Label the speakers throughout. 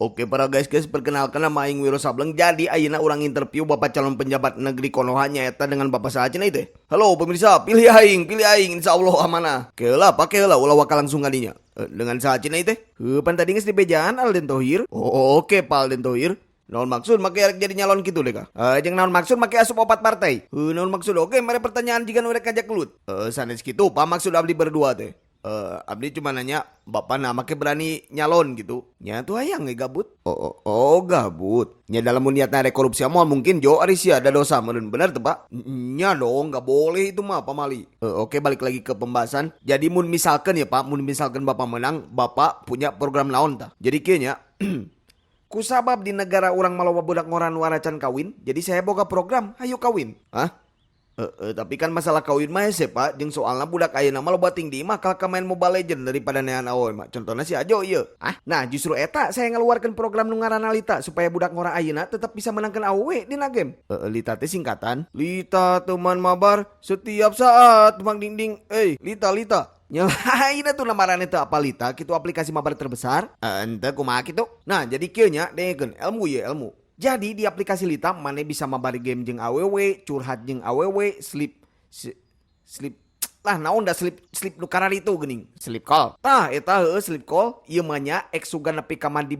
Speaker 1: Oke para guys, perkenalkan nama Aing Wiro Sableng. Jadi ayeuna urang interview Bapak calon penjabat negeri Konoha nyaeta dengan Bapak sahaja itu. Halo pemirsa, pilih aing, insyaallah amanah. Keula pakai heula ulah waka langsung kadinya. Dengan sahaja itu. Pan tadi geus di bejaan Alden Thohir. Oke Pak Alden Thohir. Naon maksud make arek jadi nyalon gitu deh kah? Jeung naon maksud make asup opat partai? Naon maksud oke mari pertanyaan jika urek ngajak gelut. Sanes kitu Pak maksud abdi berdua teh. Abdi cuma nanya, bapak nama ke berani nyalon gitu. Nya tuh hayang gabut. Gabut. Nya dalam niatnya ada korupsi amal mungkin jo ari sia ada dosa meureun bener tuh Pak. Nya dong, enggak boleh itu mah pamali. Oke balik lagi ke pembahasan. Jadi mun misalkan ya Pak, mun misalkan Bapak menang, Bapak punya program naon tah. Jadi kieu nya kusabab di negara orang maloba budak ngoran waracan kawin, jadi saya boga program, hayu kawin. Hah? Tapi kan masalah kawin mah hese Pak, jeung soalna budak ayeuna mah loba tingdi mah kalka main Mobile Legend daripada nean awewe mah. Contohna si Ajo ieu. Nah justru eta saya ngeluarkan program nu ngaranna Lita supaya budak ngora ayeuna tetap bisa menangkan awewe dina game. Lita teh singkatan Lita teman mabar setiap saat Bang Dingding. Lita. Nyalain tuh namarana teh apa Lita, kitu aplikasi mabar terbesar. Ente kumaha kitu. Nah jadi kieu nya dengekeun ilmu ye ilmu. Jadi di aplikasi Lita mana bisa mabari game jeung awewe, curhat jeung awewe, sleep lah naon da sleep nu karar itu geuning, sleep call. Tah eta sleep call ieu mah nya ek sugan nepi ka mandi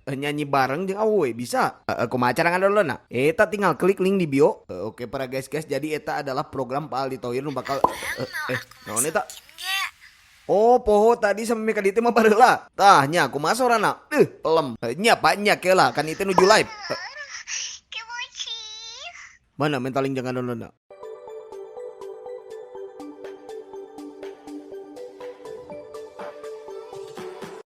Speaker 1: nyanyi bareng jeung awewe bisa. Kumaha cara ngadownloadna? Eta tinggal klik link di bio. Oke para guys, jadi eta adalah program Pak Aldi Thohir nu bakal naon eta? Oh poho tadi sama meka dieu mah bareula. Tah nya kumaha sorana? Pelem. Nya Pak nya keula kan itu nuju live. Mana mentaling jangan download.